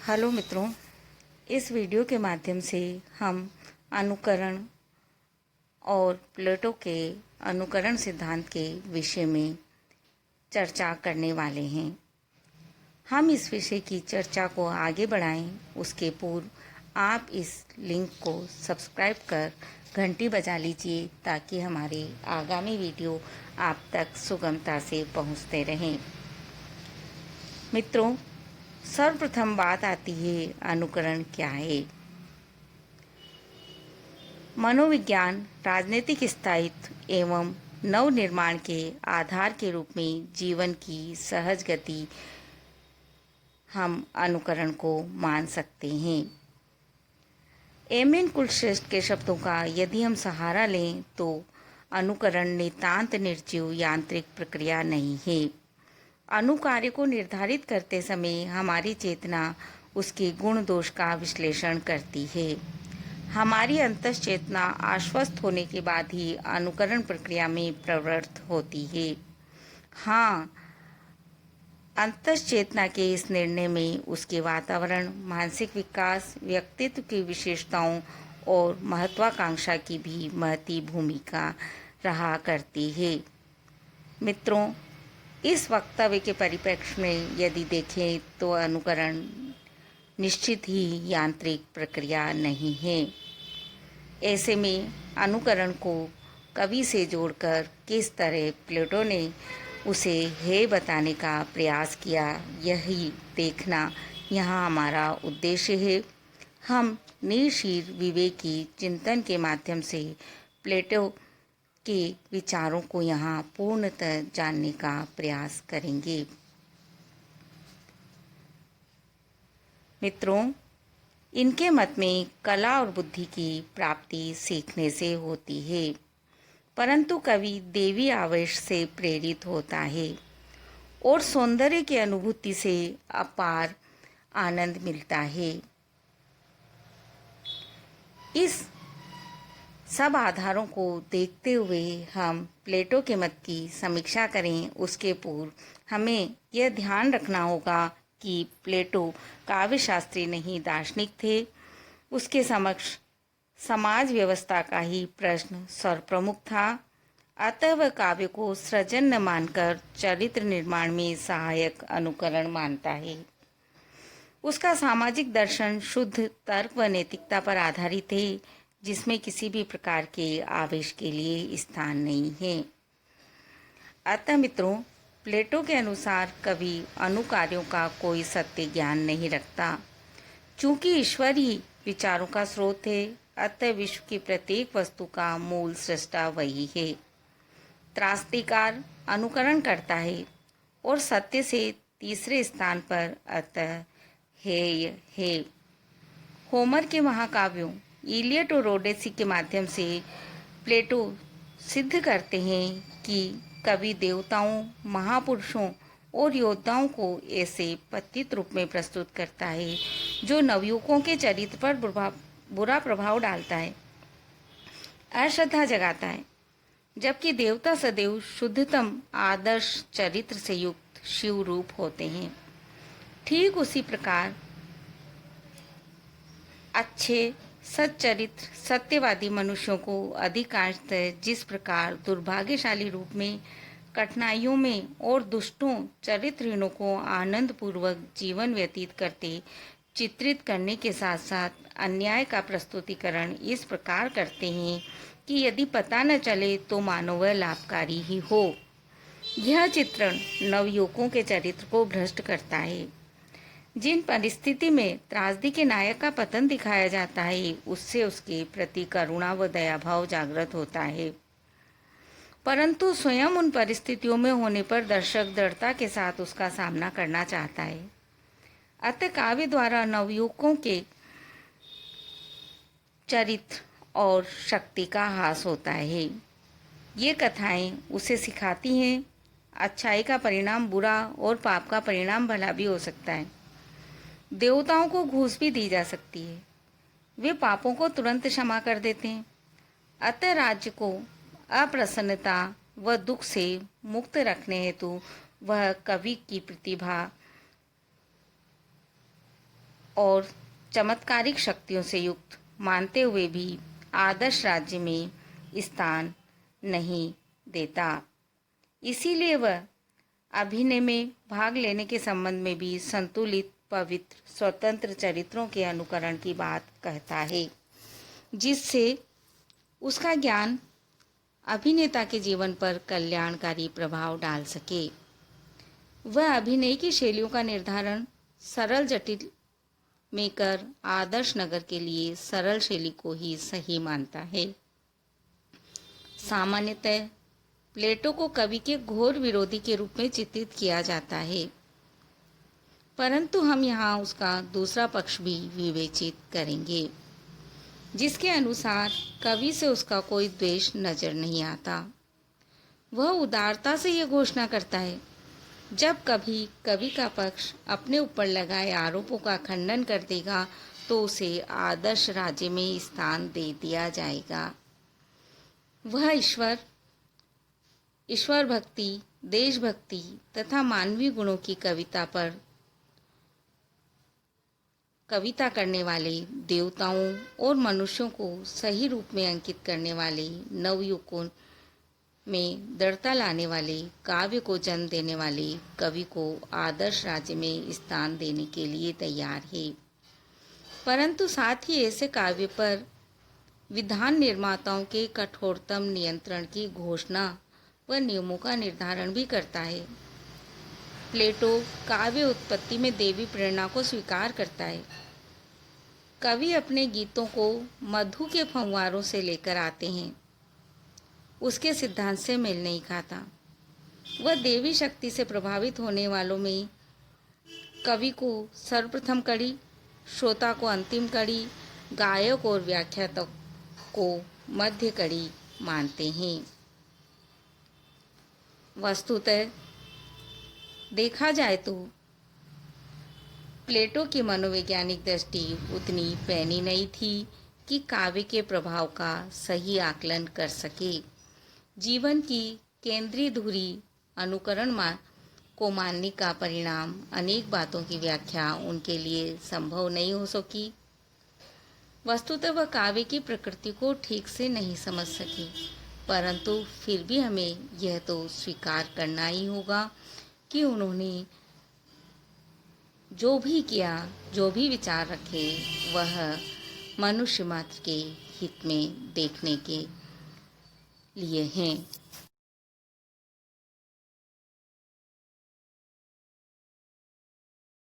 Hello मित्रों, इस video के माध्यम से हम अनुकरण और प्लेटो के अनुकरण सिद्धांत के विषय में चर्चा करने वाले हैं। हम इस विषय की चर्चा को आगे बढ़ाएं उसके पूर्व आप इस लिंक को सब्सक्राइब कर घंटी बजा लीजिए ताकि हमारे आगामी वीडियो आप तक सुगमता से पहुंचते रहें। मित्रों, सर्वप्रथम बात आती है अनुकरण क्या है। मनोविज्ञान राजनीतिक स्थायित्व एवं नवनिर्माण के आधार के रूप में जीवन की सहज गति हम अनुकरण को मान सकते हैं। एमिन कुलश्रेष्ठ के शब्दों का यदि हम सहारा लें तो अनुकरण नितांत निर्जीव यांत्रिक प्रक्रिया नहीं है। अनुकार्य को निर्धारित करते समय हमारी चेतना उसके गुण दोष का विश्लेषण करती है। हमारी अंतश्चेतना आश्वस्त होने के बाद ही अनुकरण प्रक्रिया में प्रवृत्त होती है। हाँ, अंतश्चेतना के इस निर्णय में उसके वातावरण, मानसिक विकास, व्यक्तित्व की विशेषताओं और महत्वाकांक्षा की भी महती भूमिका रहा करती है। मित्रों, इस वक्तव्य के परिप्रेक्ष्य में यदि देखें तो अनुकरण निश्चित ही यांत्रिक प्रक्रिया नहीं है। ऐसे में अनुकरण को कवि से जोड़कर किस तरह प्लेटो ने उसे है बताने का प्रयास किया, यही देखना यहाँ हमारा उद्देश्य है। हम निशीर विवेकी चिंतन के माध्यम से प्लेटो के विचारों को यहाँ पूर्णतः जानने का प्रयास करेंगे। मित्रों, इनके मत में कला और बुद्धि की प्राप्ति सीखने से होती है, परंतु कवि देवी आवेश से प्रेरित होता है और सौंदर्य की अनुभूति से अपार आनंद मिलता है। इस सब आधारों को देखते हुए हम प्लेटो के मत की समीक्षा करें उसके पूर्व हमें यह ध्यान रखना होगा कि प्लेटो काव्यशास्त्री नहीं दार्शनिक थे। उसके समक्ष समाज व्यवस्था का ही प्रश्न सर्वप्रमुख था। अतः वह काव्य को सृजन न मानकर चरित्र निर्माण में सहायक अनुकरण मानता है। उसका सामाजिक दर्शन शुद्ध तर्क व नैतिकता पर आधारित है, जिसमें किसी भी प्रकार के आवेश के लिए स्थान नहीं है। अतः मित्रों, प्लेटो के अनुसार कवि अनुकार्यों का कोई सत्य ज्ञान नहीं रखता। चूंकि ईश्वर ही विचारों का स्रोत है, अतः विश्व की प्रत्येक वस्तु का मूल सृष्टा वही है। त्रासदीकार अनुकरण करता है और सत्य से तीसरे स्थान पर अतः हेय है। होमर के महाकाव्यों इलियड और ओडेसी के माध्यम से प्लेटो सिद्ध करते हैं कि कवि देवताओं, महापुरुषों और योद्धाओं को ऐसे पतित रूप में प्रस्तुत करता है जो नवयुवकों के चरित्र पर बुरा प्रभाव डालता है, अश्रद्धा जगाता है, जबकि देवता सदैव शुद्धतम आदर्श चरित्र से युक्त शिव रूप होते हैं। ठीक उसी प्रकार अच्छे सच्चरित्र सत्यवादी मनुष्यों को अधिकांशतः जिस प्रकार दुर्भाग्यशाली रूप में, कठिनाइयों में और दुष्टों चरित्रहीनों को आनंद पूर्वक जीवन व्यतीत करते चित्रित करने के साथ साथ अन्याय का प्रस्तुतिकरण इस प्रकार करते हैं कि यदि पता न चले तो मानो वह लाभकारी ही हो। यह चित्रण नवयुवकों के चरित्र को भ्रष्ट करता है। जिन परिस्थिति में त्रासदी के नायक का पतन दिखाया जाता है, उससे उसके प्रति करुणा व दयाभाव जागृत होता है, परंतु स्वयं उन परिस्थितियों में होने पर दर्शक दृढ़ता के साथ उसका सामना करना चाहता है। अतः काव्य द्वारा नवयुवकों के चरित्र और शक्ति का ह्रास होता है। ये कथाएं उसे सिखाती हैं अच्छाई का परिणाम बुरा और पाप का परिणाम भला भी हो सकता है। देवताओं को घूस भी दी जा सकती है, वे पापों को तुरंत क्षमा कर देते हैं। अतः राज्य को अप्रसन्नता व दुख से मुक्त रखने हेतु वह कवि की प्रतिभा और चमत्कारिक शक्तियों से युक्त मानते हुए भी आदर्श राज्य में स्थान नहीं देता। इसीलिए वह अभिनय में भाग लेने के संबंध में भी संतुलित, पवित्र, स्वतंत्र चरित्रों के अनुकरण की बात कहता है, जिससे उसका ज्ञान अभिनेता के जीवन पर कल्याणकारी प्रभाव डाल सके। वह अभिनय की शैलियों का निर्धारण सरल जटिल में कर आदर्श नगर के लिए सरल शैली को ही सही मानता है। सामान्यतः प्लेटो को कवि के घोर विरोधी के रूप में चित्रित किया जाता है, परंतु हम यहाँ उसका दूसरा पक्ष भी विवेचित करेंगे, जिसके अनुसार कवि से उसका कोई द्वेष नजर नहीं आता। वह उदारता से यह घोषणा करता है, जब कभी कवि का पक्ष अपने ऊपर लगाए आरोपों का खंडन कर देगा तो उसे आदर्श राज्य में स्थान दे दिया जाएगा। वह ईश्वर भक्ति, देशभक्ति तथा मानवीय गुणों की कविता करने वाले, देवताओं और मनुष्यों को सही रूप में अंकित करने वाले, नवयुगों में दृढ़ता लाने वाले, काव्य को जन्म देने वाले कवि को आदर्श राज्य में स्थान देने के लिए तैयार है। परंतु साथ ही ऐसे काव्य पर विधान निर्माताओं के कठोरतम नियंत्रण की घोषणा व नियमों का निर्धारण भी करता है। प्लेटो काव्य उत्पत्ति में देवी प्रेरणा को स्वीकार करता है। कवि अपने गीतों को मधु के फव्वारों से लेकर आते हैं, उसके सिद्धांत से मेल नहीं खाता। वह देवी शक्ति से प्रभावित होने वालों में कवि को सर्वप्रथम कड़ी, श्रोता को अंतिम कड़ी, गायक और व्याख्यातक को मध्य कड़ी मानते हैं। वस्तुतः देखा जाए तो प्लेटो की मनोवैज्ञानिक दृष्टि उतनी पैनी नहीं थी कि काव्य के प्रभाव का सही आकलन कर सके। जीवन की केंद्रीय धुरी अनुकरण को मानने का परिणाम अनेक बातों की व्याख्या उनके लिए संभव नहीं हो सकी। वस्तुतः वह काव्य की प्रकृति को ठीक से नहीं समझ सके, परंतु फिर भी हमें यह तो स्वीकार करना ही होगा कि उन्होंने जो भी किया, जो भी विचार रखे, वह मनुष्य मात्र के हित में देखने के लिए हैं।